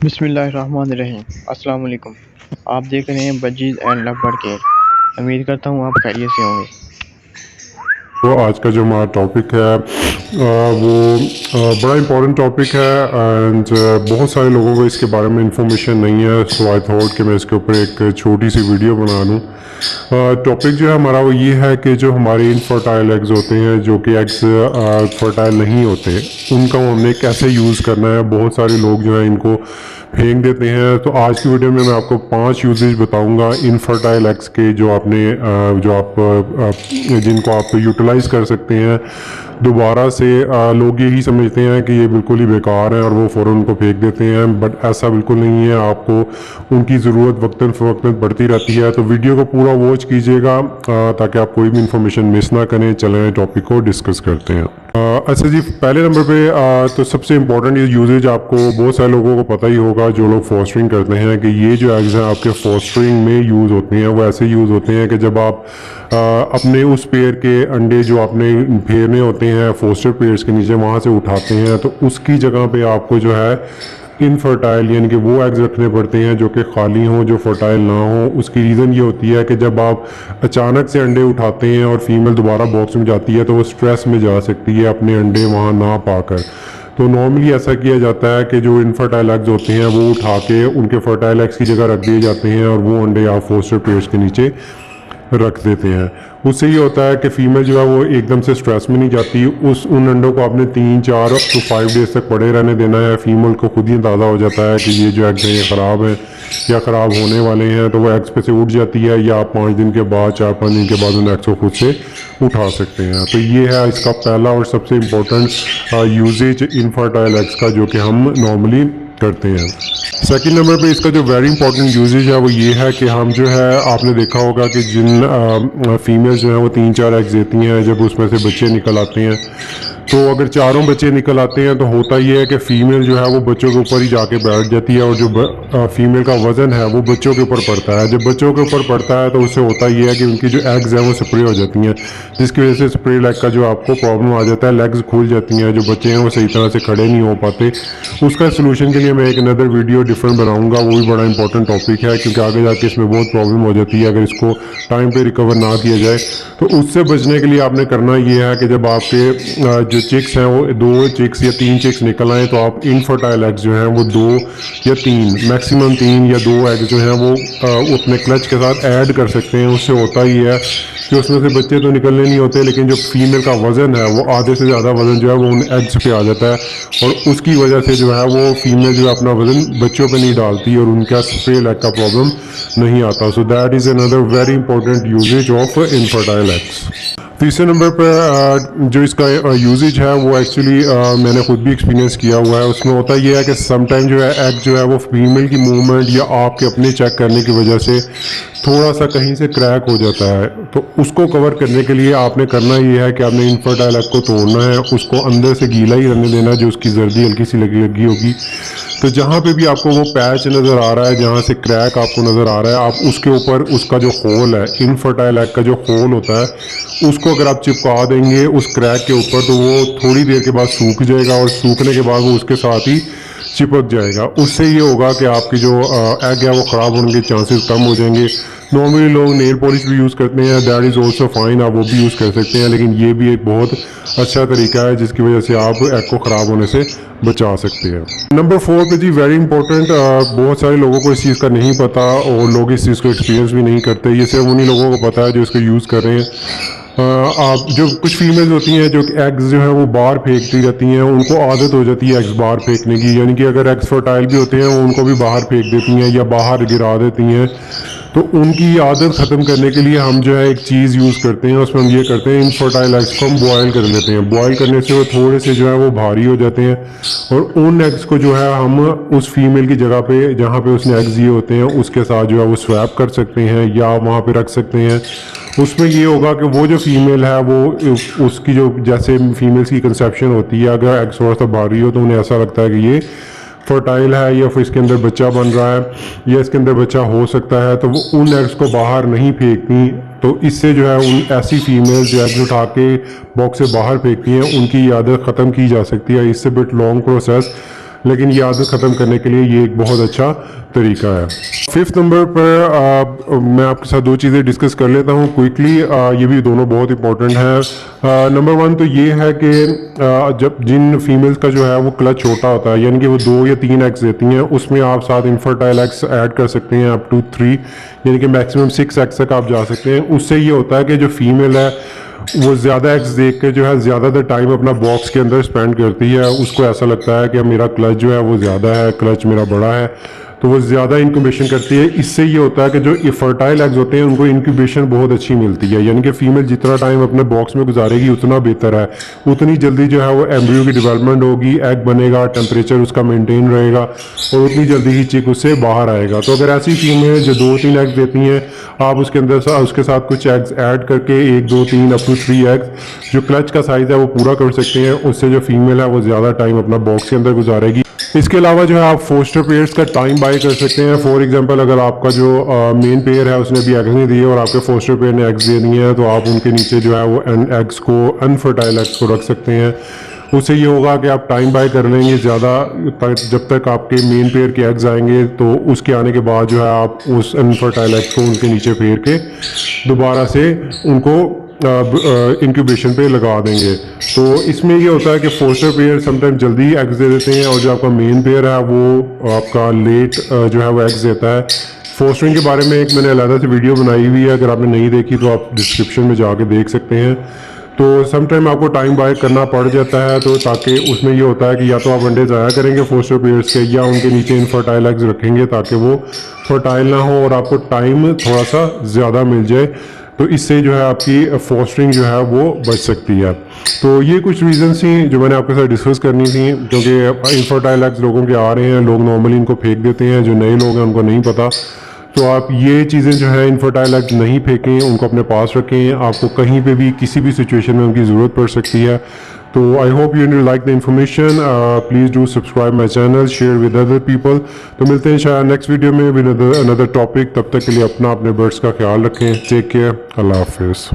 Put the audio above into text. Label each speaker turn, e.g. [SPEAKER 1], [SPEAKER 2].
[SPEAKER 1] बिस्मिल्लाहिर्रहमानिर्रहीम। अस्सलाम वालेकुम। आप देख रहे हैं बजीज़ एंड लवबर्ड केयर। उम्मीद करता हूँ आप खैरियत से होंगे।
[SPEAKER 2] तो आज का जो हमारा टॉपिक है वो बड़ा इम्पोर्टेंट टॉपिक है एंड बहुत सारे लोगों को इसके बारे में इंफॉर्मेशन नहीं है। सो आई थॉट कि मैं इसके ऊपर एक छोटी सी वीडियो बना लूँ। टॉपिक जो है हमारा वो ये है कि जो हमारे इनफर्टाइल एग्स होते हैं, जो कि एग्स फर्टाइल नहीं होते, उनका हमने कैसे यूज़ करना है। बहुत सारे लोग जो है इनको फेंक देते हैं। तो आज की वीडियो में मैं आपको 5 यूजेज बताऊंगा इनफर्टाइल एग्स के, जो आपने जो आप जिनको आप यूटिलाइज कर सकते हैं दोबारा से। लोग यही समझते हैं कि ये बिल्कुल ही बेकार है और वो फ़ौरन उनको फेंक देते हैं, बट ऐसा बिल्कुल नहीं है। आपको उनकी ज़रूरत वक्तन फ़वक्तन पड़ती रहती है। तो वीडियो को पूरा वॉच कीजिएगा ताकि आप कोई भी इंफॉर्मेशन मिस ना करें। चलें टॉपिक को डिस्कस करते हैं। अच्छा जी, पहले नंबर पे तो सबसे इम्पोर्टेंट ये यूजेज आपको बहुत सारे लोगों को पता ही होगा जो लोग फॉस्टरिंग करते हैं, कि ये जो एग्स हैं आपके फॉस्टरिंग में यूज़ होते हैं। वो ऐसे यूज़ होते हैं कि जब आप अपने उस पेयर के अंडे जो आपने फेरने होते हैं फोस्टर पेयर्स के नीचे, वहाँ से उठाते हैं, तो उसकी जगह पे आपको जो है इनफर्टाइल यानी कि वो एग्स रखने पड़ते हैं जो कि खाली हों, जो फर्टाइल ना हो। उसकी रीज़न ये होती है कि जब आप अचानक से अंडे उठाते हैं और फीमेल दोबारा बॉक्स में जाती है तो वो स्ट्रेस में जा सकती है अपने अंडे वहाँ ना पाकर। तो नॉर्मली ऐसा किया जाता है कि जो इनफर्टाइल एग्स होते हैं वो उठा के उनके फर्टाइल एग्स की जगह रख दिए जाते हैं और वो अंडे आप फोस्टर पेयर्स के नीचे रख देते हैं। उससे ये होता है कि फ़ीमेल जो है वो एकदम से स्ट्रेस में नहीं जाती। उन अंडों को आपने 3, 4 to 5 डेज तक पड़े रहने देना है। फीमेल को खुद ही अंदाज़ा हो जाता है कि ये जो एग्स हैं ये ख़राब हैं या ख़राब होने वाले हैं, तो वो एग्स पे से उठ जाती है, या आप 5 दिन के बाद 4-5 दिन के बाद उन एग्स को खुद से उठा सकते हैं। तो ये है इसका पहला और सबसे इम्पोर्टेंट यूजेज इनफर्टाइल एग्स का, जो कि हम नॉर्मली करते हैं। सेकंड नंबर पे इसका जो वेरी इंपॉर्टेंट यूजेज है वो ये है कि हम जो है, आपने देखा होगा कि जिन फीमेल्स जो हैं वो 3-4 एग्स देती हैं, जब उसमें से बच्चे निकल आते हैं, तो अगर चारों बच्चे निकल आते हैं तो होता ये है कि फ़ीमेल जो है वो बच्चों के ऊपर ही जाके बैठ जाती है, और जो फीमेल का वज़न है वो बच्चों के ऊपर पड़ता है। जब बच्चों के ऊपर पड़ता है तो उससे होता ये है कि उनकी जो एग्स हैं वो स्प्रे हो जाती हैं, जिसकी वजह से स्प्रे लेग का जो आपको प्रॉब्लम आ जाता है, लेग्स खुल जाती हैं, जो बच्चे हैं वो सही तरह से खड़े नहीं हो पाते। उसका सोल्यूशन के लिए मैं एक अनदर वीडियो डिफरेंट बनाऊंगा, वो भी बड़ा इंपॉर्टेंट टॉपिक है, क्योंकि आगे जाके इसमें बहुत प्रॉब्लम हो जाती है अगर इसको टाइम पे रिकवर ना किया जाए। तो उससे बचने के लिए आपने करना ये है कि जब आपके जो चिक्स हैं वो 2 चिक्स या 3 चिक्स निकल आए, तो आप इनफर्टाइल एग्स जो हैं वो 2 या 3, मैक्सिमम 3 या 2 एग्स जो हैं वो अपने क्लच के साथ ऐड कर सकते हैं। उससे होता ही है कि उसमें से बच्चे तो निकलने नहीं होते, लेकिन जो फीमेल का वज़न है वो आधे से ज़्यादा वज़न जो है वो उन एग्स पे आ जाता है, और उसकी वजह से जो है वो फीमेल जो है अपना वज़न बच्चों पे नहीं डालती और उनका स्प्रे लेग का प्रॉब्लम नहीं आता। So that is another very important uses of infertile eggs. तीसरे नंबर पर जो इसका यूजेज है वो एक्चुअली मैंने खुद भी एक्सपीरियंस किया हुआ है। उसमें होता ये है कि समटाइम जो है एग जो है वो फीमेल की मूवमेंट या आपके अपने चेक करने की वजह से थोड़ा सा कहीं से क्रैक हो जाता है। तो उसको कवर करने के लिए आपने करना ये है कि आपने इनफर्टाइल एग को तोड़ना है, उसको अंदर से गीला ही रहने देना, जो उसकी जर्दी हल्की सी लगी होगी। तो जहाँ पे भी आपको वो पैच नज़र आ रहा है, जहाँ से क्रैक आपको नज़र आ रहा है, आप उसके ऊपर उसका जो होल है, इनफर्टाइल एग का जो होल होता है, उसको अगर आप चिपका देंगे उस क्रैक के ऊपर, तो वो थोड़ी देर के बाद सूख जाएगा, और सूखने के बाद वो उसके साथ ही चिपक जाएगा। उससे ये होगा कि आपकी जो एग है वो ख़राब होने के चांसेस कम हो जाएंगे। नॉर्मली लोग नेल पॉलिश भी यूज़ करते हैं, दैट इज़ ऑल्सो फाइन, आप वो भी यूज़ कर सकते हैं, लेकिन ये भी एक बहुत अच्छा तरीका है जिसकी वजह से आप एग को ख़राब होने से बचा सकते हैं। नंबर 4 पे जी वेरी इंपॉर्टेंट, बहुत सारे लोगों को इस चीज़ का नहीं पता और लोग इस चीज़ को एक्सपीरियंस भी नहीं करते। ये सिर्फ उन्हीं लोगों को पता है जो इसको यूज़ कर रहे हैं। आप जो कुछ फीमेल्स होती हैं जो एग्स जो है वो बाहर फेंकती रहती हैं, उनको आदत हो जाती है एग्स बाहर फेंकने की, यानी कि अगर एग्स फर्टाइल भी होते हैं वो उनको भी बाहर फेंक देती हैं या बाहर गिरा देती हैं। तो उनकी आदत ख़त्म करने के लिए हम जो है एक चीज़ यूज़ करते हैं, उसमें हम ये करते हैं, इनफर्टाइल एग्स को हम बॉयल कर लेते हैं। बॉयल करने से वो थोड़े से जो है वो भारी हो जाते हैं, और उन एग्स को जो है हम उस फीमेल की जगह पे जहाँ पे उसने एग्स दिए होते हैं उसके साथ जो है वो स्वैप कर सकते हैं या वहाँ पे रख सकते हैं। उसमें ये होगा कि वो जो फीमेल है वो उसकी जो जैसे फीमेल्स की कंसेप्शन होती है, अगर एग्स थोड़ा सा भारी हो तो उन्हें ऐसा लगता है कि ये फर्टाइल है या फिर इसके अंदर बच्चा बन रहा है या इसके अंदर बच्चा हो सकता है, तो वो उन एग्स को बाहर नहीं फेंकती। तो इससे जो है उन ऐसी फीमेल्स जो एग्स उठा के बॉक्स से बाहर फेंकती हैं उनकी आदत ख़त्म की जा सकती है। इससे बिट लॉन्ग प्रोसेस लेकिन ये आदत ख़त्म करने के लिए ये एक बहुत अच्छा तरीका है। 5th नंबर पर मैं आपके साथ दो चीज़ें डिस्कस कर लेता हूँ क्विकली, ये भी दोनों बहुत इंपॉर्टेंट हैं। नंबर 1 तो ये है कि जब जिन फीमेल्स का जो है वो क्लच छोटा होता है, यानी कि वो 2 या 3 एग्स देती हैं, उसमें आप साथ इनफर्टाइल एग्स ऐड कर सकते हैं अप टू 3, यानी कि मैक्सिमम 6 एग्स तक आप जा सकते हैं। उससे ये होता है कि जो फीमेल है वो ज़्यादा एग्स देख के जो है ज़्यादातर टाइम अपना बॉक्स के अंदर स्पेंड करती है। उसको ऐसा लगता है कि मेरा क्लच जो है वो ज़्यादा है, क्लच मेरा बड़ा है, तो वो ज़्यादा इंक्यूबेशन करती है। इससे ये होता है कि जो फर्टाइल एग्स होते हैं उनको इंक्यूबेशन बहुत अच्छी मिलती है, यानी कि फीमेल जितना टाइम अपने बॉक्स में गुजारेगी उतना बेहतर है, उतनी जल्दी जो है वो एम्ब्रियो की डेवलपमेंट होगी, एग बनेगा, टेम्परेचर उसका मेंटेन रहेगा और उतनी जल्दी ही चिक उससे बाहर आएगा। तो अगर ऐसी फीमेल जो 2-3 एग्स देती हैं, आप उसके अंदर उसके साथ कुछ एग्स ऐड करके 1, 2, 3 अप टू 3 एग्स जो क्लच का साइज़ है वो पूरा कर सकते हैं। उससे जो फीमेल है वो ज़्यादा टाइम अपना बॉक्स के अंदर गुजारेगी। इसके अलावा जो है आप फोस्टर पेयर्स का टाइम बाय कर सकते हैं। फॉर एग्जांपल अगर आपका जो मेन पेयर है उसने भी एग्स नहीं दिए और आपके फोस्टर पेयर ने एग्स दे दिए हैं, तो आप उनके नीचे जो है वो एग्स को, अनफर्टाइल एग्स को रख सकते हैं। उससे ये होगा कि आप टाइम बाय कर लेंगे ज़्यादा, जब तक आपके मेन पेयर के एग्स आएंगे, तो उसके आने के बाद जो है आप उस अनफर्टाइल एग्स को उनके नीचे फेर के दोबारा से उनको इंक्यूबेशन पे लगा देंगे। तो इसमें ये होता है कि फोस्टर पेयर समटाइम जल्दी एग्स दे देते हैं और जो आपका मेन पेयर है वो आपका लेट जो है वो एग्स देता है। फोस्टरिंग के बारे में एक मैंने अलग से वीडियो बनाई हुई है, अगर आपने नहीं देखी तो आप डिस्क्रिप्शन में जाके देख सकते हैं। तो समटाइम आपको टाइम बाय करना पड़ जाता है, तो ताकि उसमें ये होता है कि या तो आप अंडे ज़ाया करेंगे फोस्टर पेयर्स के, या उनके नीचे इनफर्टाइल एग्स रखेंगे ताकि वो फर्टाइल ना हो और आपको टाइम थोड़ा सा ज़्यादा मिल जाए। तो इससे जो है आपकी फोस्टरिंग जो है वो बच सकती है। तो ये कुछ रीज़न्स थी जो मैंने आपके साथ डिस्कस करनी थी, क्योंकि इनफर्टाइल एग्स लोगों के आ रहे हैं, लोग नॉर्मली इनको फेंक देते हैं, जो नए लोग हैं उनको नहीं पता। तो आप ये चीज़ें जो है इनफर्टाइल एग्स नहीं फेंकें, उनको अपने पास रखें, आपको कहीं पे भी किसी भी सिचुएशन में उनकी ज़रूरत पड़ सकती है। तो I hope you like the information, please do subscribe my channel, share with other people. तो मिलते हैं शायद नेक्स्ट वीडियो में विद अनदर टॉपिक। तब तक के लिए अपने बर्ड्स का ख्याल रखें। टेक केयर, अल्लाह हाफिज़।